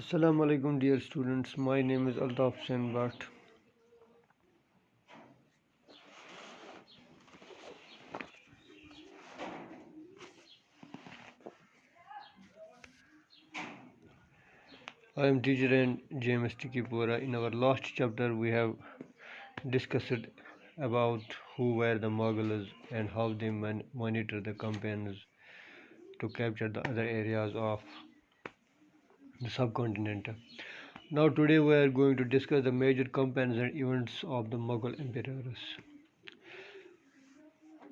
Assalamu alaikum dear students, my name is Altaf Hussain Bhatt. I am teacher in JMS Tikipura. In our last chapter we have discussed about who were the Mughals and how they monitor the campaigns to capture the other areas of the subcontinent. Now today we are going to discuss the major campaigns and events of the Mughal emperors.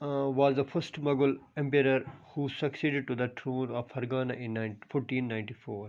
was the first Mughal emperor who succeeded to the throne of Fargana in 1494.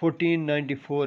1494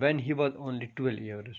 When he was only 12 years,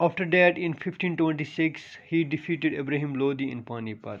After that in 1526 he defeated Ibrahim Lodi in Panipat.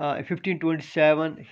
1527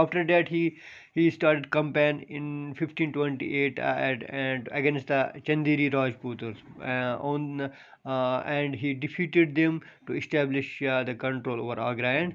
After that he started campaign in 1528 and against the Chanderi Rajputs and he defeated them to establish the control over Agra and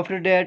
After that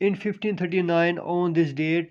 In 1539 on this date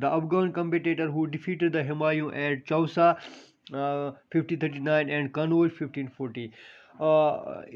the Afghan competitor who defeated the Humayun at Chausa 1539 and Kanauj 1540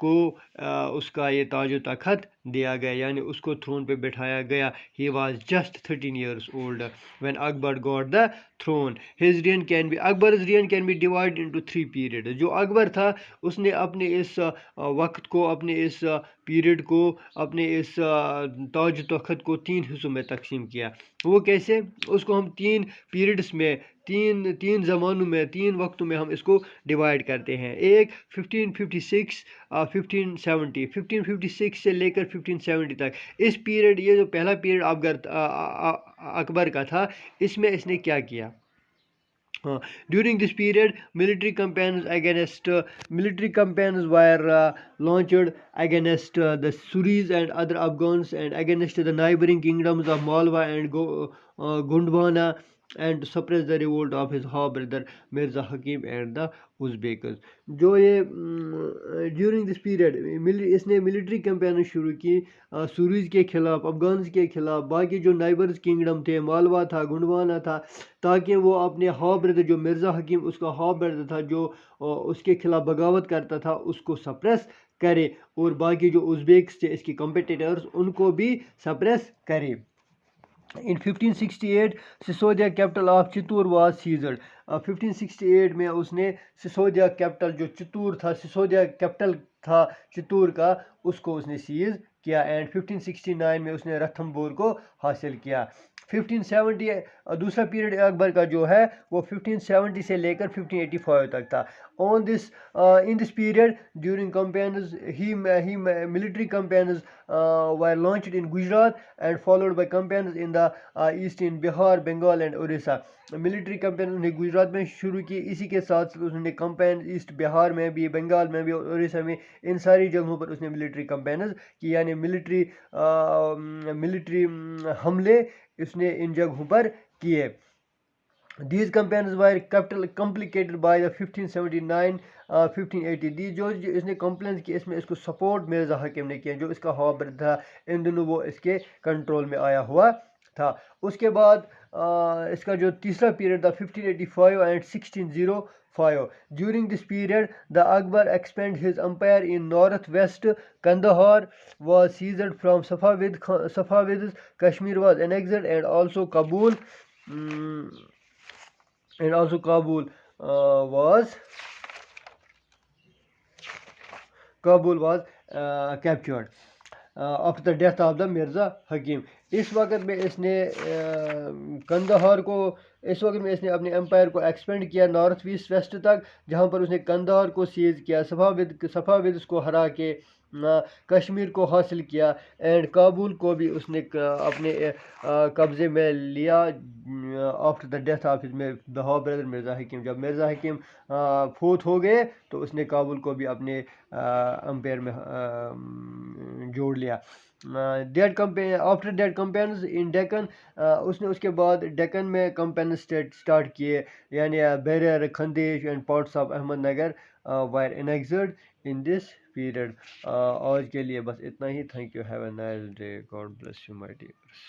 کو اس کا یہ تاج و تخت دیا گیا یعنی اس کو thrown پہ بٹھایا گیا. He was just 13 years old when Akbar got the throne. His reign can be Akbar's reign can be divided into 3 periods. جو اکبر تھا اس نے اپنے اس وقت کو اپنے اس پیریڈ کو اپنے اس تاج و تخت کو 3 حصوں میں تقسیم کیا. وہ کیسے؟ اس کو ہم 3 پیریڈس میں تین زمانوں میں 3 وقتوں میں ہم اس کو ڈیوائڈ کرتے ہیں. ایک 1556 1570 1556 سے لے کر 1570 تک. اس پیریڈ یہ جو پہلا پیریڈ اکبر کا تھا اس میں اس نے کیا کیا؟ During this period, military campaigns were launched against the Suris and other Afghans and against the neighboring kingdoms of Malwa and Gondwana and to suppress the revolt of his half brother Mirza Hakim and the Uzbeks. جو یہ during this period اس نے military campaign شروع کی سوریز کے خلاف، افغانز کے خلاف، باقی جو نائبرز کنگڈم تھے، مالوا تھا، گنڈوانا تھا، تاکہ وہ اپنے ہاف بردر جو مرزا حکیم اس کا ہاف بردر تھا جو اس کے خلاف بغاوت کرتا تھا اس کو سپریس کرے، اور باقی جو ازبیکس تھے اس کے کمپیٹیٹرز ان کو بھی سپریس کرے. In 1568 Sisodia capital of Chittor was seized. 1568 میں اس نے سسودیا کیپٹل جو چتور تھا، سسودیا کیپٹل تھا چتور کا، اس کو اس نے سیز کیا. اینڈ 1569 میں اس نے رتھمبور کو حاصل کیا. 1570 دوسرا پیریڈ اکبر کا جو ہے وہ 1570 سے لے کر 1585 تک تھا. In this period during campaigns military campaigns were launched in Gujarat and followed by campaigns in the east in Bihar, Bengal and Orissa. Military campaign نے گجرات میں شروع کی، اسی کے ساتھ انہوں نے کمپین ایسٹ بہار میں بھی، بنگال میں بھی اور اڑیسہ میں، ان ساری جگہوں پر اس نے ملٹری کمپینز کی یعنی ملٹری حملے اس نے ان جگہوں پر کیے. These campaigns were complicated by the 1579 1580. جو اس نے کمپلینس کی اس میں اس کو سپورٹ مرزا حکیم نے کیا جو اس کا ہاف بردر تھا، ان دنوں وہ اس کے کنٹرول میں آیا ہوا تھا. اس کے بعد اس کا جو تیسرا پیریڈ تھا 1585 and 1605. During this period the Akbar expanded his empire in northwest. Kandahar was seized from Safavids, Kashmir was annexed and also Kabul was captured after the death of the Mirza Hakim. اس وقت میں اس نے اپنے umpire کو expand کیا north west تک، جہاں پر اس نے کندہار کو سیز کیا، صفاویدز کو ہرا کے کشمیر کو حاصل کیا، اینڈ کابل کو بھی اس نے اپنے قبضے میں لیا after the death of the half brother Mirza حکیم. جب مرزا حکیم فوت ہو گئے تو اس نے کابل کو بھی اپنے امپائر میں جوڑ لیا. آفٹر دیٹ کمپینز ان ڈیکن، اس نے اس کے بعد ڈیکن میں کمپین اسٹارٹ کیے یعنی Berar, Khandesh and parts of Ahmednagar were annexed in this period. آج کے لیے بس اتنا ہی. Thank you. Have a nice day. God bless you my ڈیئرس.